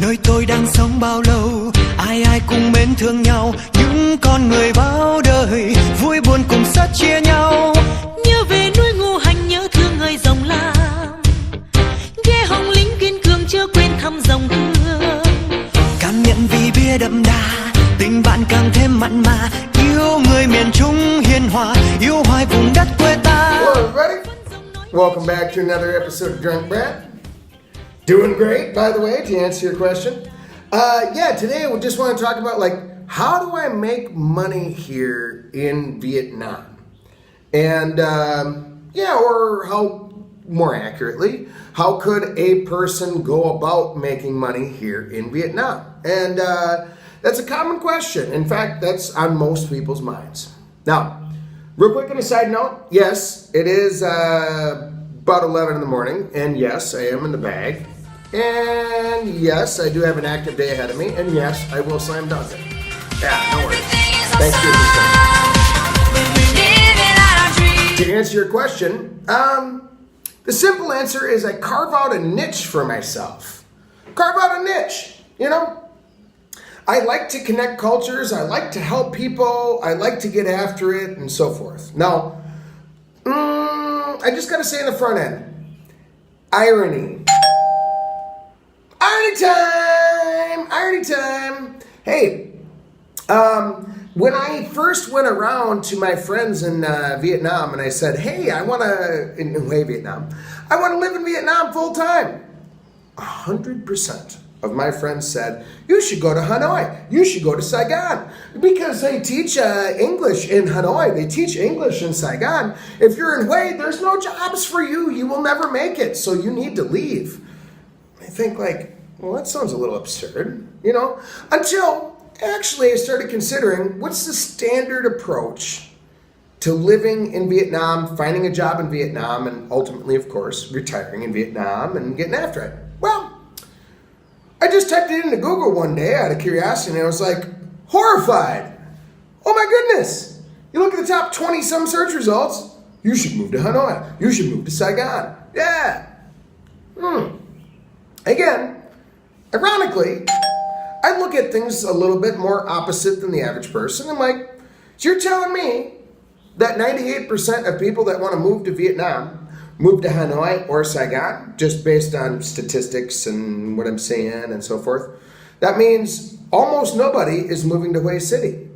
Nơi tôi đang sống bao lâu, ai ai cũng mến thương nhau. Những con người bao đời, vui buồn cùng sát chia nhau. Nhớ về núi Ngũ Hành, nhớ thương người dòng lam. Ghé Hồng lính kiên cường, chưa quên thăm dòng hương. Cảm nhận vị bia đậm đà, tình bạn càng thêm mặn mà. Yêu người miền Trung hiền hòa, yêu hoài vùng đất quê ta. Hello everybody, welcome back to another episode of Drunk Brad. Doing great, by the way, to answer your question. Today we just want to talk about how do I make money here in Vietnam? And or how, more accurately, how could a person go about making money here in Vietnam? And that's a common question. In fact, that's on most people's minds. Now, real quick on a side note, yes, it is about 11 in the morning, and yes, I am in the bag. And yes, I do have an active day ahead of me, and yes, I will slam dunk it. Yeah, no worries. Thank you for coming. To answer your question, the simple answer is I carve out a niche for myself. Carve out a niche, you know? I like to connect cultures, I like to help people, I like to get after it, and so forth. Now, I just gotta say in the front end, irony. Irony time! Hey, when I first went around to my friends in Vietnam and I said, hey, I want to live in Vietnam full time, 100% of my friends said, you should go to Hanoi, you should go to Saigon, because they teach English in Hanoi, they teach English in Saigon. If you're in Hue, there's no jobs for you, you will never make it, so you need to leave. I think well, that sounds a little absurd, you know, until actually I started considering what's the standard approach to living in Vietnam, finding a job in Vietnam, and ultimately, of course, retiring in Vietnam and getting after it. Well, I just typed it into Google one day out of curiosity, and I was horrified. Oh my goodness. You look at the top 20 some search results, you should move to Hanoi. You should move to Saigon. Yeah. Again, ironically, I look at things a little bit more opposite than the average person. I'm so you're telling me that 98% of people that want to move to Vietnam move to Hanoi or Saigon, just based on statistics and what I'm saying and so forth? That means almost nobody is moving to Hue City.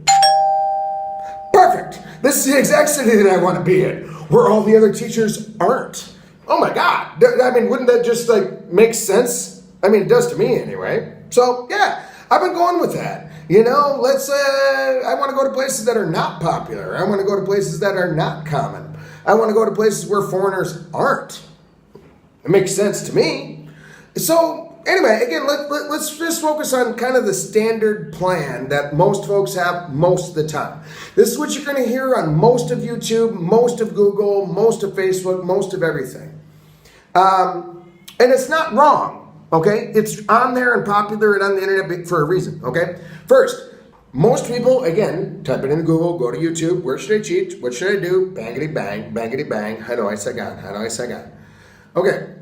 Perfect! This is the exact city that I want to be in, where all the other teachers aren't. Oh my God! I mean, wouldn't that just make sense? I mean, it does to me anyway. So yeah, I've been going with that. You know, I want to go to places that are not popular. I want to go to places that are not common. I want to go to places where foreigners aren't. It makes sense to me. So anyway, again, let's just focus on kind of the standard plan that most folks have most of the time. This is what you're going to hear on most of YouTube, most of Google, most of Facebook, most of everything. And it's not wrong. Okay, it's on there and popular and on the internet for a reason, okay? First, most people, again, type it into Google, go to YouTube, where should I cheat, what should I do, bangity bang, Hanoi, Saigon. Okay,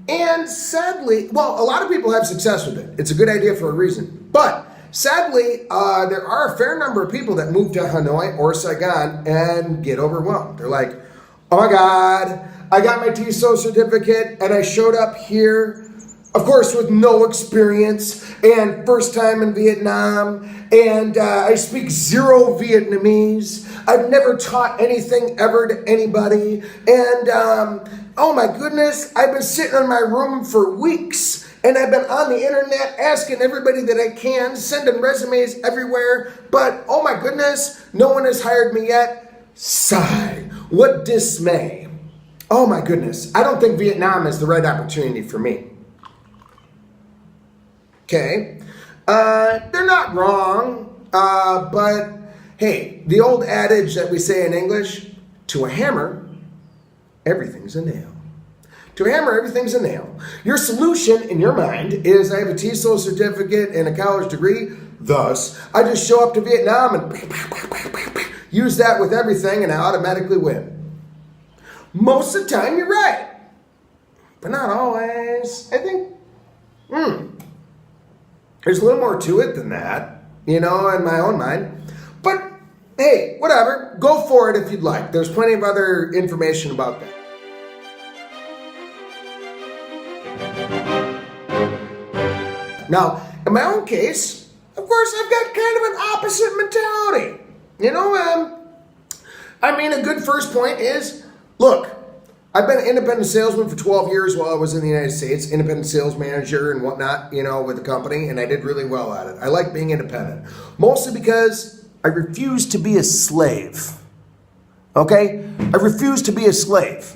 and sadly, well, a lot of people have success with it. It's a good idea for a reason. But sadly, there are a fair number of people that move to Hanoi or Saigon and get overwhelmed. They're oh my God, I got my TEFL certificate and I showed up here, of course, with no experience and first time in Vietnam, and I speak zero Vietnamese. I've never taught anything ever to anybody, and oh my goodness, I've been sitting in my room for weeks, and I've been on the internet asking everybody that I can, sending resumes everywhere, but oh my goodness, no one has hired me yet. Sigh. What dismay. Oh my goodness, I don't think Vietnam is the right opportunity for me. Okay, they're not wrong, but hey, the old adage that we say in English, to a hammer, everything's a nail. To a hammer, everything's a nail. Your solution in your mind is I have a TEFL certificate and a college degree, thus I just show up to Vietnam and use that with everything and I automatically win. Most of the time, you're right, but not always. I think, There's a little more to it than that, in my own mind. But hey, whatever. Go for it if you'd like. There's plenty of other information about that. Now, in my own case, of course, I've got kind of an opposite mentality. A good first point is, look, I've been an independent salesman for 12 years while I was in the United States, independent sales manager and whatnot, with the company, and I did really well at it. I like being independent, mostly because I refuse to be a slave. Okay? I refuse to be a slave.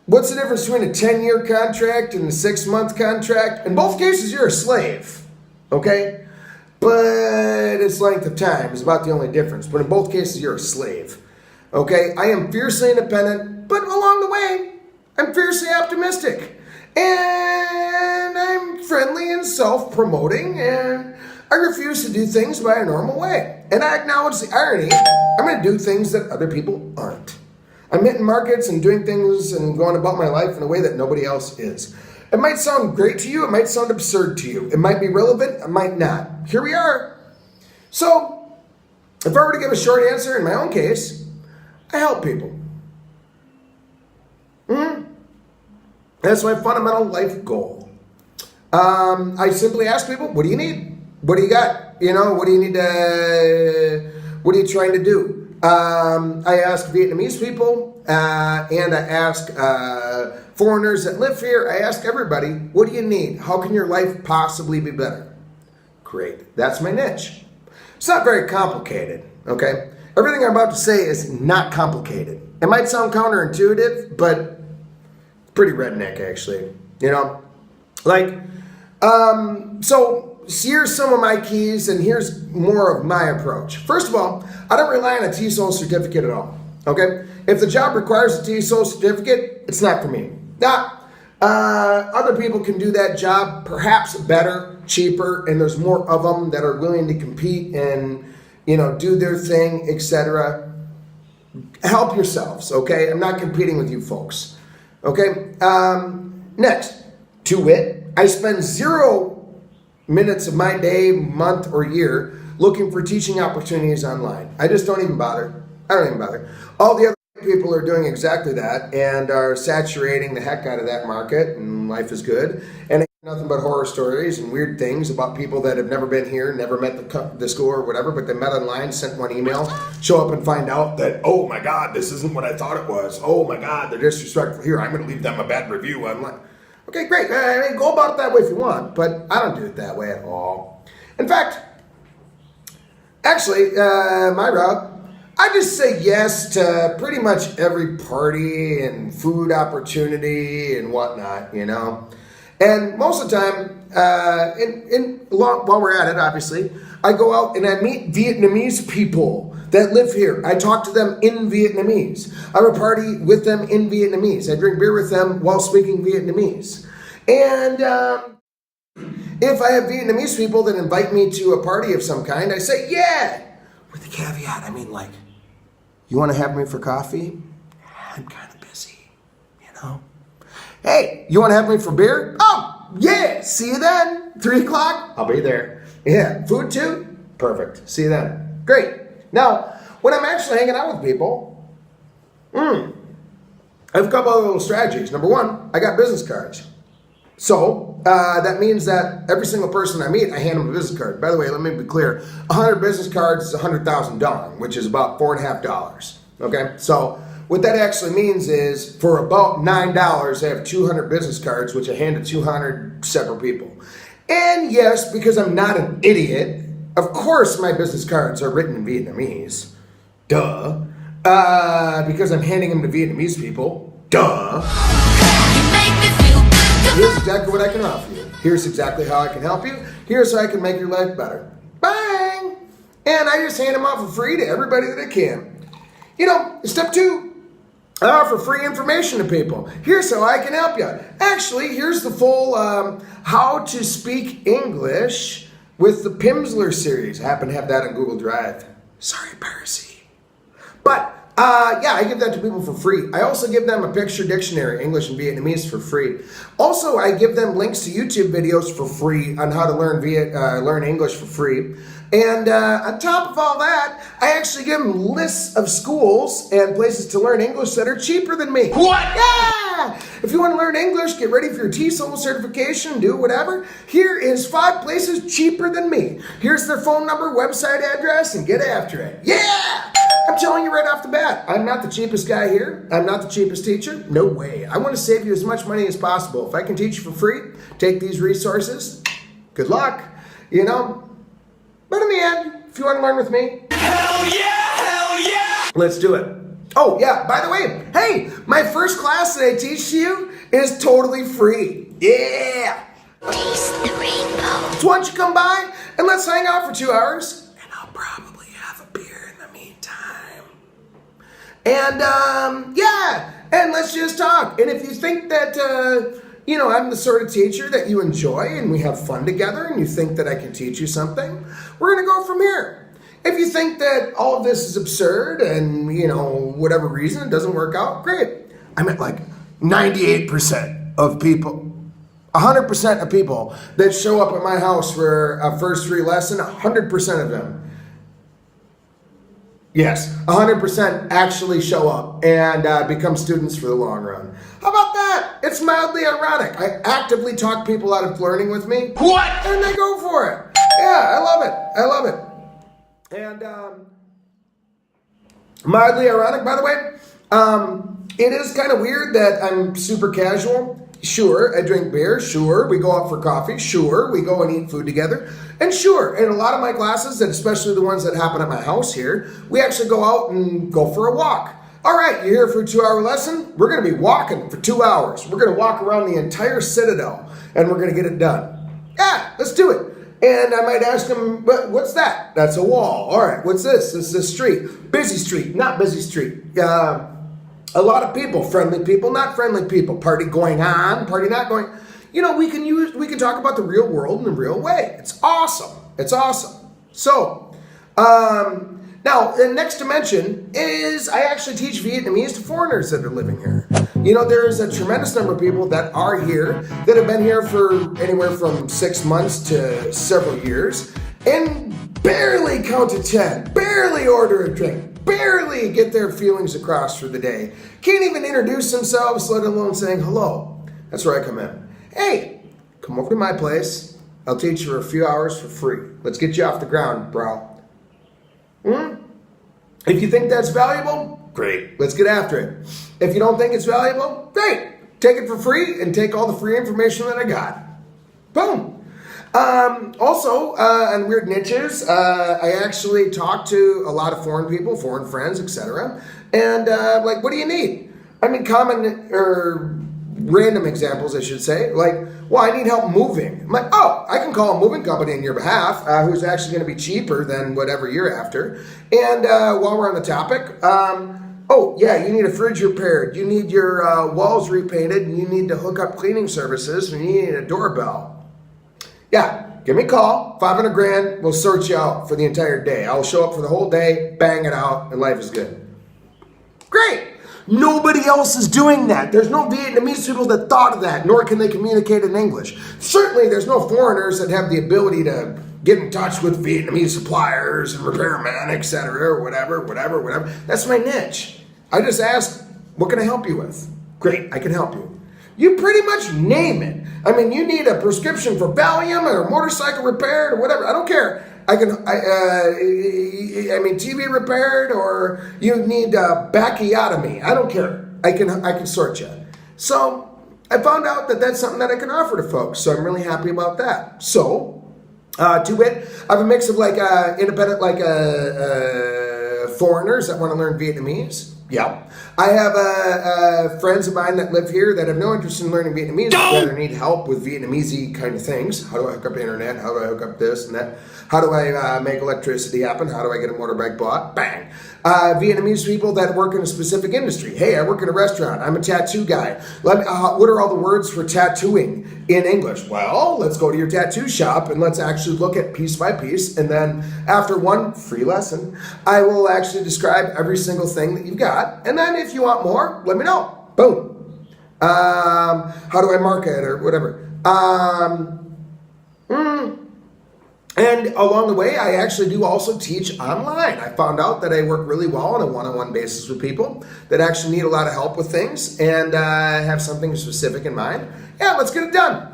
What's the difference between a 10-year contract and a 6-month contract? In both cases, you're a slave. Okay? But its length of time is about the only difference. But in both cases, you're a slave. Okay? I am fiercely independent, but along the way, I'm fiercely optimistic. And I'm friendly and self-promoting, and I refuse to do things by a normal way. And I acknowledge the irony. I'm going to do things that other people aren't. I'm hitting markets and doing things and going about my life in a way that nobody else is. It might sound great to you. It might sound absurd to you. It might be relevant. It might not. Here we are. So, if I were to give a short answer in my own case, I help people. That's my fundamental life goal. I simply ask people, what do you need? What do you got? What do you need to, what are you trying to do? I ask Vietnamese people, and I ask foreigners that live here. I ask everybody, what do you need? How can your life possibly be better? Great. That's my niche. It's not very complicated, okay? Everything I'm about to say is not complicated. It might sound counterintuitive, but it's pretty redneck, actually. So here's some of my keys, and here's more of my approach. First of all, I don't rely on a TEFL certificate at all, okay? If the job requires a TEFL certificate, it's not for me. Now, other people can do that job perhaps better, cheaper, and there's more of them that are willing to compete and, do their thing, etc. Help yourselves, okay? I'm not competing with you folks, okay? Next, to wit, I spend 0 minutes of my day, month, or year looking for teaching opportunities online. I just don't even bother. I don't even bother. All the other people are doing exactly that and are saturating the heck out of that market, and life is good. And I hear nothing but horror stories and weird things about people that have never been here, never met the school or whatever, but they met online, sent one email, show up and find out that, oh my God, this isn't what I thought it was. Oh my God, they're disrespectful here. I'm going to leave them a bad review online. Okay, great. Go about it that way if you want, but I don't do it that way at all. In fact, actually, my route, I just say yes to pretty much every party and food opportunity and whatnot, And most of the time, while we're at it, obviously, I go out and I meet Vietnamese people that live here. I talk to them in Vietnamese. I have a party with them in Vietnamese. I drink beer with them while speaking Vietnamese. And if I have Vietnamese people that invite me to a party of some kind, I say, yeah, with the caveat, you want to have me for coffee? I'm kind of busy, Hey, you want to have me for beer? Oh, yeah, see you then. 3 o'clock, I'll be there. Yeah, food too? Perfect, see you then. Great. Now, when I'm actually hanging out with people, I have a couple of little strategies. Number one, I got business cards. So, that means that every single person I meet, I hand them a business card. By the way, let me be clear. 100 business cards is 100,000 dong, which is about $4.50. Okay? So, what that actually means is, for about $9, I have 200 business cards, which I hand to 200 separate people. And yes, because I'm not an idiot, of course my business cards are written in Vietnamese. Duh. Because I'm handing them to Vietnamese people. Duh. Here's exactly what I can offer you. Here's exactly how I can help you. Here's how I can make your life better. Bang! And I just hand them out for free to everybody that I can. Step 2, I offer free information to people. Here's how I can help you. Actually, here's the full How to Speak English with the Pimsleur series. I happen to have that on Google Drive. Sorry, piracy. But Yeah, I give that to people for free. I also give them a picture dictionary, English and Vietnamese, for free. Also, I give them links to YouTube videos for free on how to learn English for free. And on top of all that, I actually give them lists of schools and places to learn English that are cheaper than me. What? Yeah! If you want to learn English, get ready for your TEFL certification, do whatever. Here is 5 places cheaper than me. Here's their phone number, website address, and get after it. Yeah! I'm telling you right off the bat, I'm not the cheapest guy here. I'm not the cheapest teacher. No way. I want to save you as much money as possible. If I can teach you for free, take these resources, good luck, you know. But in the end, if you want to learn with me, Hell yeah! Hell yeah! let's do it. Oh, yeah, by the way, hey, my first class that I teach to you is totally free. Yeah! Taste the rainbow. So why don't you come by and let's hang out for 2 hours, and I'll probably have a beer in the meantime. And, yeah, and let's just talk. And if you think that, you know, I'm the sort of teacher that you enjoy and we have fun together and you think that I can teach you something, we're going to go from here. If you think that all of this is absurd and, you know, whatever reason it doesn't work out, great. I'm at like 98% of people, 100% of people that show up at my house for a first free lesson, 100% of them, yes, 100% actually show up and become students for the long run. How about that? It's mildly ironic. I actively talk people out of learning with me. What? And they go for it. Yeah, I love it. I love it. And mildly ironic, by the way, it is kind of weird that I'm super casual. Sure, I drink beer. Sure, we go out for coffee. Sure, we go and eat food together. And sure, in a lot of my classes, and especially the ones that happen at my house here, we actually go out and go for a walk. All right, you're here for a 2-hour lesson? We're going to be walking for 2 hours. We're going to walk around the entire Citadel, and we're going to get it done. Yeah, let's do it. And I might ask them, what's that? That's a wall. All right, what's this? This is a street. Busy street, not busy street. A lot of people, friendly people, not friendly people. Party going on, party not going. You know, we can talk about the real world in the real way. It's awesome. It's awesome. So, now, the next dimension is I actually teach Vietnamese to foreigners that are living here. You know, there is a tremendous number of people that are here that have been here for anywhere from 6 months to several years and barely count to 10, barely order a drink, barely get their feelings across for the day, can't even introduce themselves, let alone saying hello. That's where I come in. Hey, come over to my place. I'll teach you for a few hours for free. Let's get you off the ground, bro. If you think that's valuable, great. Let's get after it. If you don't think it's valuable, great. Take it for free and take all the free information that I got. Boom. Also, on weird niches, I actually talk to a lot of foreign people, foreign friends, etc. And like, what do you need? I mean, common or random examples, I should say. Like, well, I need help moving. I'm like, oh, I can call a moving company on your behalf, who's actually going to be cheaper than whatever you're after. And while we're on the topic, oh, yeah, you need a fridge repaired. You need your walls repainted, and you need to hook up cleaning services, and you need a doorbell. Yeah, give me a call, $500 grand, we'll sort you out for the entire day. I'll show up for the whole day, bang it out, and life is good. Great. Nobody else is doing that. There's no Vietnamese people that thought of that, nor can they communicate in English. Certainly, there's no foreigners that have the ability to get in touch with Vietnamese suppliers and repairmen, etc., or whatever. That's my niche. I just ask, what can I help you with? Great, I can help you. You pretty much name it. I mean, you need a prescription for Valium or a motorcycle repaired or whatever. I don't care. I mean, TV repaired, or you need backiotomy. I don't care. I can sort you. So I found out that that's something that I can offer to folks. So I'm really happy about that. So, to wit, I have a mix of like independent, like foreigners that want to learn Vietnamese, Yeah. I have friends of mine that live here that have no interest in learning Vietnamese, but rather need help with Vietnamese kind of things. How do I hook up the internet? How do I hook up this and that? How do I make electricity happen? How do I get a motorbike bought? Bang. Vietnamese people that work in a specific industry. Hey, I work in a restaurant. I'm a tattoo guy. What are all the words for tattooing in English? Well, let's go to your tattoo shop and let's actually look at piece by piece. And then after one free lesson, I will actually describe every single thing that you've got. And then if you want more, let me know. Boom. How do I market or whatever? And along the way, I actually do also teach online. I found out that I work really well on a one-on-one basis with people that actually need a lot of help with things and have something specific in mind. Yeah, let's get it done.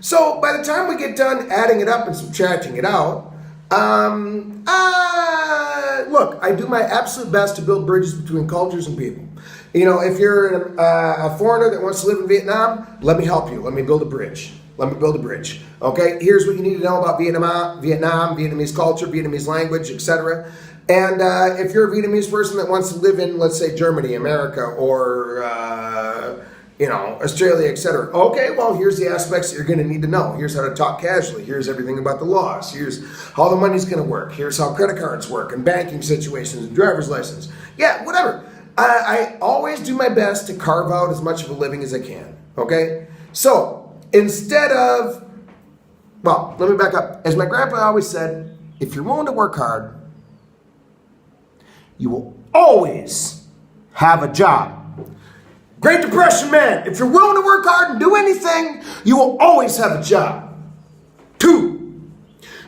So by the time we get done adding it up and subtracting it out, look, I do my absolute best to build bridges between cultures and people. You know, if you're a foreigner that wants to live in Vietnam, let me help you. Let me build a bridge. Let me build a bridge. Okay, here's what you need to know about Vietnam, Vietnamese culture, Vietnamese language, etc. And if you're a Vietnamese person that wants to live in, let's say, Germany, America, or Australia, etc. Okay, well, here's the aspects that you're going to need to know. Here's how to talk casually. Here's everything about the laws. Here's how the money's going to work. Here's how credit cards work and banking situations and driver's license. Yeah, whatever. I always do my best to carve out as much of a living as I can. Okay, so instead of, well, let me back up. As my grandpa always said, if you're willing to work hard, you will always have a job. Great Depression man, if you're willing to work hard and do anything, you will always have a job. 2,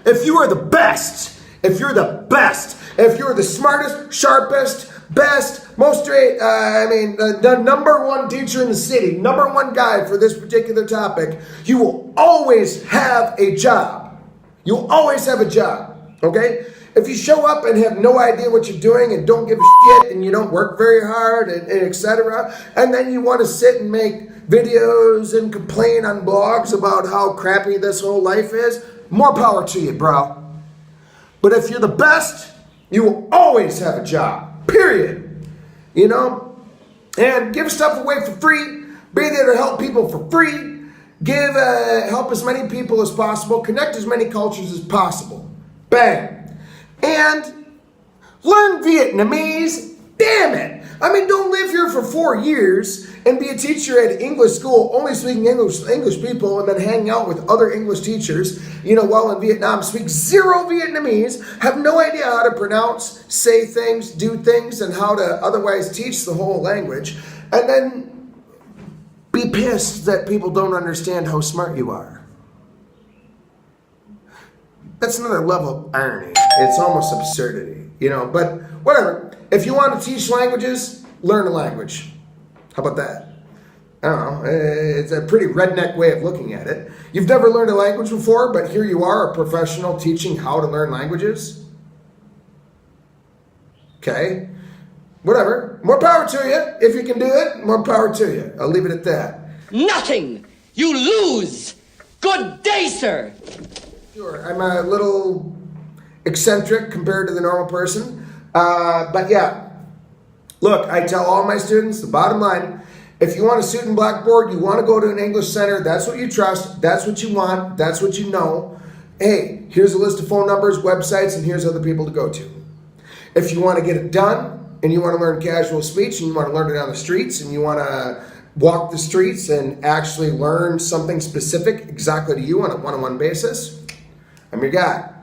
if you are the best, if you're the smartest, sharpest, best, most straight, the number one teacher in the city, number one guy for this particular topic, you will always have a job. You'll always have a job, okay? If you show up and have no idea what you're doing and don't give a shit and you don't work very hard and etc., and then you want to sit and make videos and complain on blogs about how crappy this whole life is, more power to you, bro. But if you're the best, you will always have a job, period. You know, and give stuff away for free. Be there to help people for free. Help as many people as possible. Connect as many cultures as possible. Bang. And learn Vietnamese. Damn it. I mean, don't live here for 4 years and be a teacher at English school, only speaking English people, and then hang out with other English teachers, while in Vietnam, speak zero Vietnamese, have no idea how to pronounce, say things, do things, and how to otherwise teach the whole language, and then be pissed that people don't understand how smart you are. That's another level of irony. It's almost absurdity, but whatever. If you want to teach languages, learn a language. How about that? I don't know. It's a pretty redneck way of looking at it. You've never learned a language before, but here you are, a professional teaching how to learn languages. Okay. Whatever. More power to you. If you can do it, more power to you. I'll leave it at that. Nothing! You lose! Good day, sir! Sure, I'm a little eccentric compared to the normal person. But yeah, look, I tell all my students, the bottom line, if you want a student blackboard, you want to go to an English center, that's what you trust, that's what you want, that's what you know. Hey, here's a list of phone numbers, websites, and here's other people to go to. If you want to get it done, and you want to learn casual speech, and you want to learn it on the streets, and you want to walk the streets and actually learn something specific exactly to you on a one-on-one basis, I'm your guy.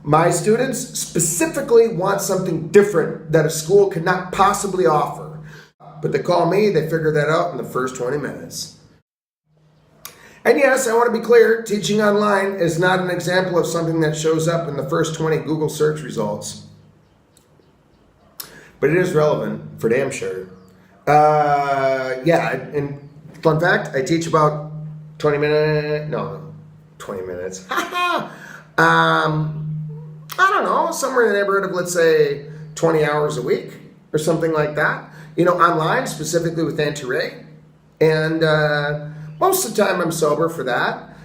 My students specifically want something different that a school could not possibly offer. But they call me, they figure that out in the first 20 minutes. And yes, I want to be clear, teaching online is not an example of something that shows up in the first 20 Google search results. But it is relevant, for damn sure. And fun fact, I teach about 20 minutes. I don't know, somewhere in the neighborhood of, let's say, 20 hours a week or something like that. Online, specifically with Auntie Ray. And most of the time I'm sober for that.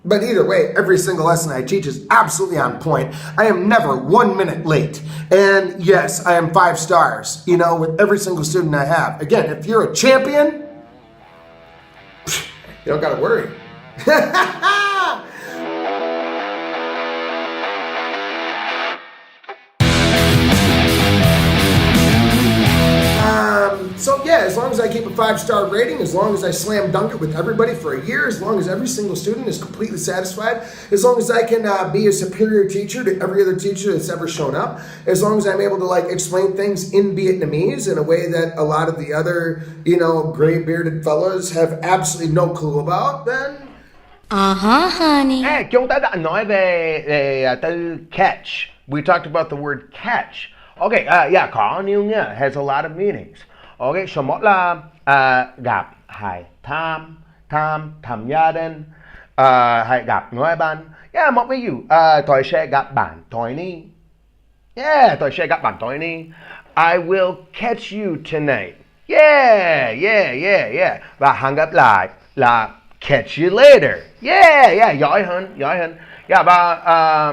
But either way, every single lesson I teach is absolutely on point. I am never 1 minute late. And yes, I am 5 stars, with every single student I have. Again, if you're a champion, you don't gotta worry. So yeah, as long as I keep a 5-star rating, as long as I slam dunk it with everybody for a year, as long as every single student is completely satisfied, as long as I can be a superior teacher to every other teacher that's ever shown up, as long as I'm able to explain things in Vietnamese in a way that a lot of the other, gray-bearded fellas have absolutely no clue about, then... honey. Chúng ta đã nói về từ catch. We talked about the word catch. Okay, yeah, có nhiều nghĩa, has a lot of meanings. Okay, số 1 là gặp, hãy thăm gia đình, hãy gặp người bạn. Yeah, một ví dụ, tôi sẽ gặp bạn tối nay. Yeah, tôi sẽ gặp bạn tối nay. I will catch you tonight. Yeah. Và hẹn gặp lại là catch you later. Yeah, giỏi hơn. Yeah, và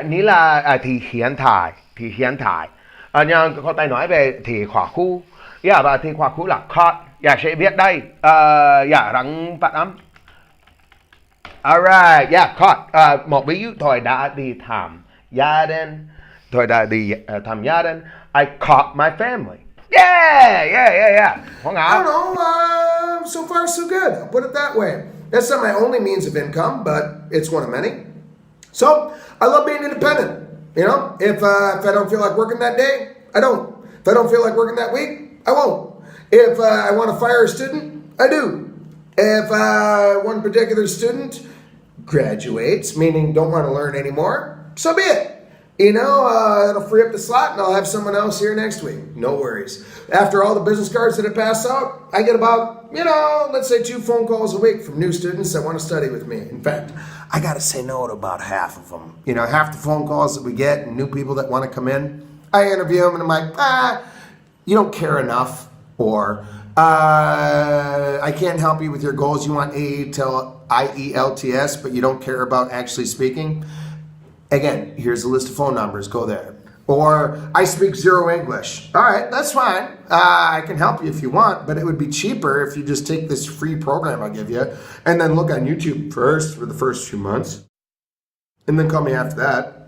ní là thì hiện tại. Nhưng có tay nói về thì quá khứ. Yeah, và thì quá khứ là caught. Yeah, sẽ viết đây. Yeah, răng phát âm. Alright, yeah, caught. Một ví dụ, tôi đã đi thăm gia đình. I caught my family. Yeah. I don't know, so far so good. I'll put it that way. That's not my only means of income, but it's one of many. So, I love being independent. If I don't feel like working that day, I don't. If I don't feel like working that week, I won't. If I want to fire a student, I do. If one particular student graduates, meaning don't want to learn anymore, so be it. It'll free up the slot and I'll have someone else here next week. No worries. After all the business cards that I pass out, I get about, let's say 2 phone calls a week from new students that want to study with me. In fact, I got to say no to about half of them. Half the phone calls that we get and new people that want to come in, I interview them and I'm like, you don't care enough, or I can't help you with your goals. You want IELTS, but you don't care about actually speaking. Again, here's a list of phone numbers. Go there. Or I speak 0 English. All right, that's fine. I can help you if you want, but it would be cheaper if you just take this free program I'll give you and then look on YouTube first for the first few months and then call me after that.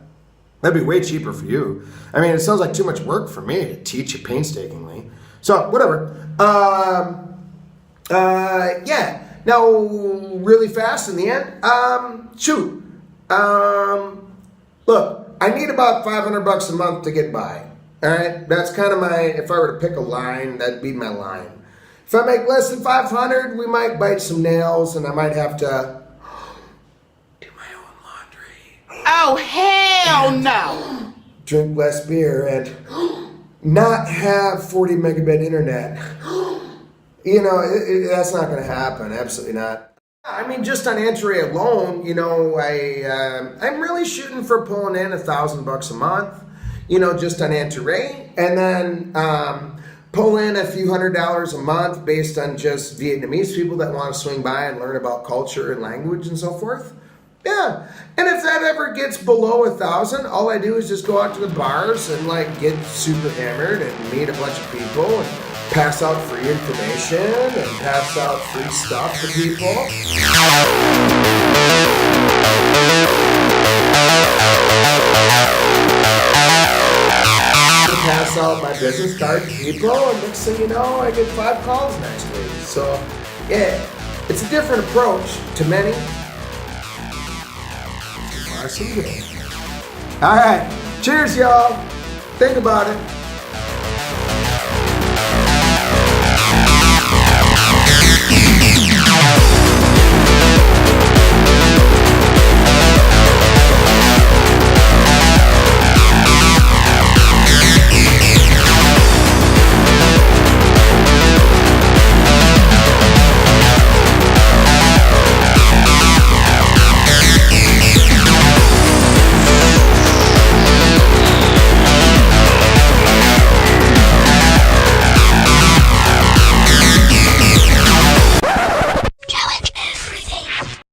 That'd be way cheaper for you. I mean, it sounds like too much work for me to teach you painstakingly. So, whatever. Yeah. Now, really fast in the end. Look, I need about $500 a month to get by. All right, that's kind of if I were to pick a line, that'd be my line. If I make less than 500, we might bite some nails, and I might have to do my own laundry. Oh, hell no! Drink less beer and not have 40 megabit internet. That's not going to happen. Absolutely not. I mean, just on Entree alone, I'm really shooting for pulling in $1,000 a month, just on Entree, and then pull in a few $100s a month based on just Vietnamese people that want to swing by and learn about culture and language and so forth. Yeah, and if that ever gets below 1,000, all I do is just go out to the bars and get super hammered and meet a bunch of people and pass out free information and pass out free stuff to people. Pass out my business card to people, and next thing you know, I get 5 calls next week. So, yeah, it's a different approach to many. All right, cheers, y'all. Think about it.